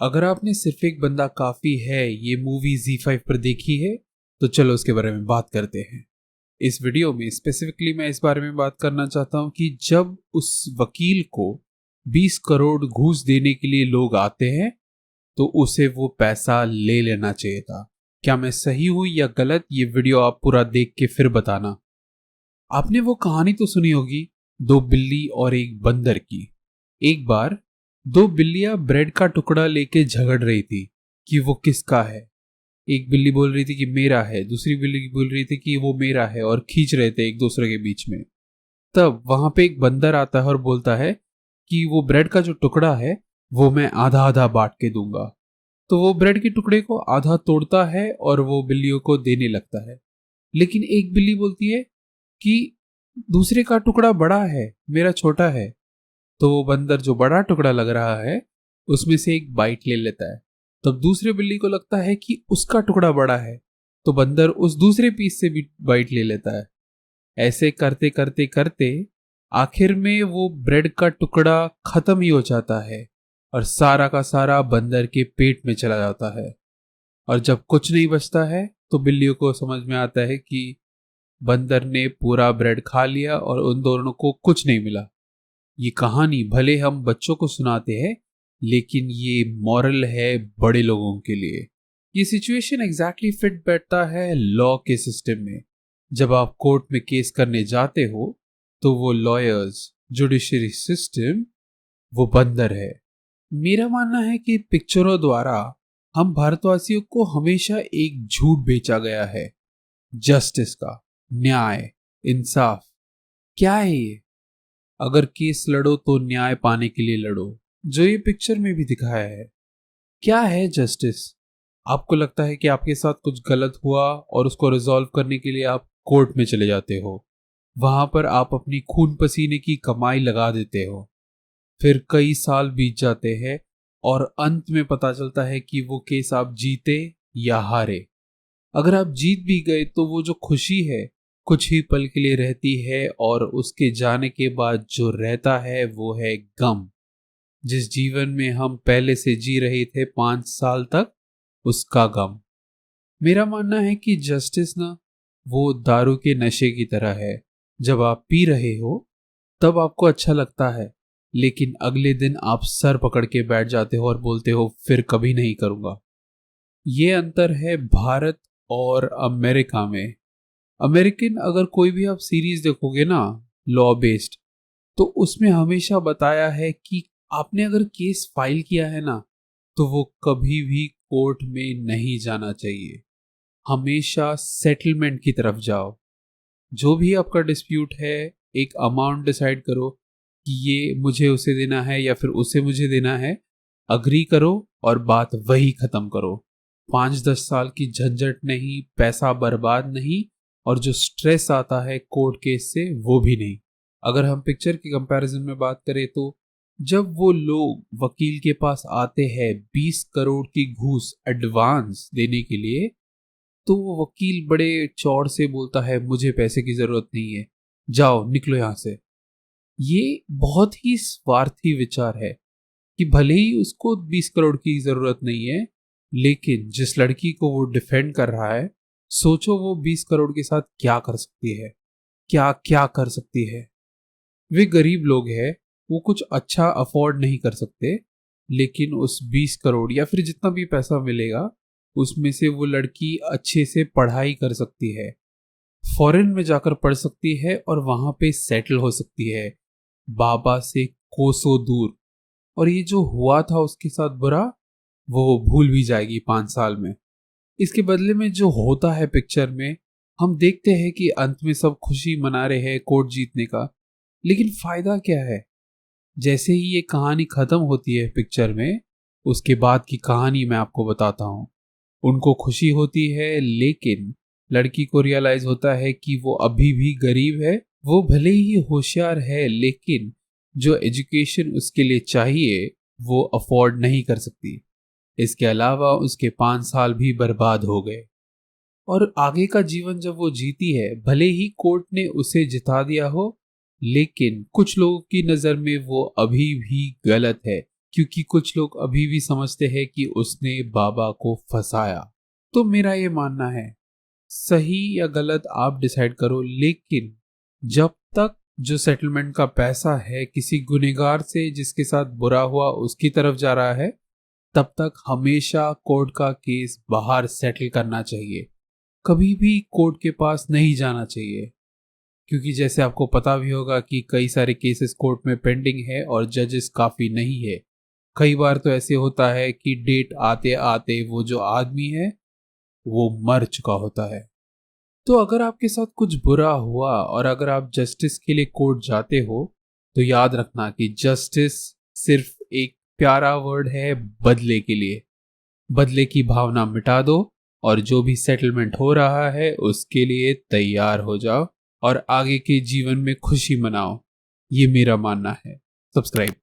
अगर आपने सिर्फ एक बंदा काफी है ये मूवी Z5 पर देखी है तो चलो उसके बारे में बात करते हैं। इस वीडियो में स्पेसिफिकली मैं इस बारे में बात करना चाहता हूं कि जब उस वकील को 20 करोड़ घूस देने के लिए लोग आते हैं तो उसे वो पैसा ले लेना चाहिए था। क्या मैं सही हूं या गलत, ये वीडियो आप पूरा देख के फिर बताना। आपने वो कहानी तो सुनी होगी, दो बिल्ली और एक बंदर की। एक बार दो बिल्लियां ब्रेड का टुकड़ा लेके झगड़ रही थी कि वो किसका है। एक बिल्ली बोल रही थी कि मेरा है, दूसरी बिल्ली बोल रही थी कि वो मेरा है, और खींच रहे थे एक दूसरे के बीच में। तब वहां पे एक बंदर आता है और बोलता है कि वो ब्रेड का जो टुकड़ा है वो मैं आधा आधा बांट के दूंगा। तो वो ब्रेड के टुकड़े को आधा तोड़ता है और वो बिल्लियों को देने लगता है। लेकिन एक बिल्ली बोलती है कि दूसरे का टुकड़ा बड़ा है, मेरा छोटा है। तो वो बंदर जो बड़ा टुकड़ा लग रहा है उसमें से एक बाइट ले लेता है। तब दूसरे बिल्ली को लगता है कि उसका टुकड़ा बड़ा है, तो बंदर उस दूसरे पीस से भी बाइट ले लेता है। ऐसे करते करते करते आखिर में वो ब्रेड का टुकड़ा खत्म ही हो जाता है और सारा का सारा बंदर के पेट में चला जाता है। और जब कुछ नहीं बचता है तो बिल्लियों को समझ में आता है कि बंदर ने पूरा ब्रेड खा लिया और उन दोनों को कुछ नहीं मिला। ये कहानी भले हम बच्चों को सुनाते हैं, लेकिन ये मॉरल है बड़े लोगों के लिए। ये सिचुएशन एग्जैक्टली फिट बैठता है लॉ के सिस्टम में। जब आप कोर्ट में केस करने जाते हो तो वो लॉयर्स, जुडिशरी सिस्टम, वो बंदर है। मेरा मानना है कि पिक्चरों द्वारा हम भारतवासियों को हमेशा एक झूठ बेचा गया है, जस्टिस का, न्याय, इंसाफ। क्या है ये? अगर केस लड़ो तो न्याय पाने के लिए लड़ो, जो ये पिक्चर में भी दिखाया है। क्या है जस्टिस? आपको लगता है कि आपके साथ कुछ गलत हुआ और उसको रिजॉल्व करने के लिए आप कोर्ट में चले जाते हो। वहां पर आप अपनी खून पसीने की कमाई लगा देते हो। फिर कई साल बीत जाते हैं और अंत में पता चलता है कि वो केस आप जीते या हारे। अगर आप जीत भी गए तो वो जो खुशी है कुछ ही पल के लिए रहती है, और उसके जाने के बाद जो रहता है वो है गम। जिस जीवन में हम पहले से जी रहे थे 5 साल तक, उसका गम। मेरा मानना है कि जस्टिस ना वो दारू के नशे की तरह है। जब आप पी रहे हो तब आपको अच्छा लगता है, लेकिन अगले दिन आप सर पकड़ के बैठ जाते हो और बोलते हो फिर कभी नहीं करूंगा। ये अंतर है भारत और अमेरिका में। अमेरिकन अगर कोई भी आप सीरीज देखोगे ना, लॉ बेस्ड, तो उसमें हमेशा बताया है कि आपने अगर केस फाइल किया है ना तो वो कभी भी कोर्ट में नहीं जाना चाहिए। हमेशा सेटलमेंट की तरफ जाओ। जो भी आपका डिस्प्यूट है, एक अमाउंट डिसाइड करो कि ये मुझे उसे देना है या फिर उसे मुझे देना है। अग्री करो और बात वही खत्म करो। 5-10 साल की झंझट नहीं, पैसा बर्बाद नहीं, और जो स्ट्रेस आता है कोर्ट केस से वो भी नहीं। अगर हम पिक्चर की कंपैरिजन में बात करें तो जब वो लोग वकील के पास आते हैं 20 करोड़ की घूस एडवांस देने के लिए, तो वो वकील बड़े चौड़ से बोलता है मुझे पैसे की जरूरत नहीं है, जाओ निकलो यहां से। ये बहुत ही स्वार्थी विचार है कि भले ही उसको 20 करोड़ की जरूरत नहीं है, लेकिन जिस लड़की को वो डिफेंड कर रहा है, सोचो वो 20 करोड़ के साथ क्या कर सकती है, क्या क्या कर सकती है। वे गरीब लोग हैं, वो कुछ अच्छा अफोर्ड नहीं कर सकते, लेकिन उस 20 करोड़ या फिर जितना भी पैसा मिलेगा उसमें से वो लड़की अच्छे से पढ़ाई कर सकती है, फॉरेन में जाकर पढ़ सकती है और वहां पे सेटल हो सकती है, बाबा से कोसों दूर। और ये जो हुआ था उसके साथ बुरा, वो भूल भी जाएगी 5 साल में। इसके बदले में जो होता है पिक्चर में, हम देखते हैं कि अंत में सब खुशी मना रहे हैं कोर्ट जीतने का, लेकिन फायदा क्या है? जैसे ही ये कहानी खत्म होती है पिक्चर में, उसके बाद की कहानी मैं आपको बताता हूँ। उनको खुशी होती है, लेकिन लड़की को रियलाइज होता है कि वो अभी भी गरीब है। वो भले ही होशियार है, लेकिन जो एजुकेशन उसके लिए चाहिए वो अफोर्ड नहीं कर सकती। इसके अलावा उसके 5 साल भी बर्बाद हो गए। और आगे का जीवन जब वो जीती है, भले ही कोर्ट ने उसे जिता दिया हो, लेकिन कुछ लोगों की नजर में वो अभी भी गलत है, क्योंकि कुछ लोग अभी भी समझते हैं कि उसने बाबा को फंसाया। तो मेरा ये मानना है, सही या गलत आप डिसाइड करो, लेकिन जब तक जो सेटलमेंट का पैसा है किसी गुनहगार से जिसके साथ बुरा हुआ उसकी तरफ जा रहा है, तब तक हमेशा कोर्ट का केस बाहर सेटल करना चाहिए। कभी भी कोर्ट के पास नहीं जाना चाहिए, क्योंकि जैसे आपको पता भी होगा कि कई सारे केसेस कोर्ट में पेंडिंग है और जजेस काफी नहीं है। कई बार तो ऐसे होता है कि डेट आते आते वो जो आदमी है वो मर चुका होता है। तो अगर आपके साथ कुछ बुरा हुआ और अगर आप जस्टिस के लिए कोर्ट जाते हो, तो याद रखना कि जस्टिस सिर्फ एक प्यारा वर्ड है बदले के लिए। बदले की भावना मिटा दो और जो भी सेटलमेंट हो रहा है उसके लिए तैयार हो जाओ और आगे के जीवन में खुशी मनाओ। ये मेरा मानना है। सब्सक्राइब।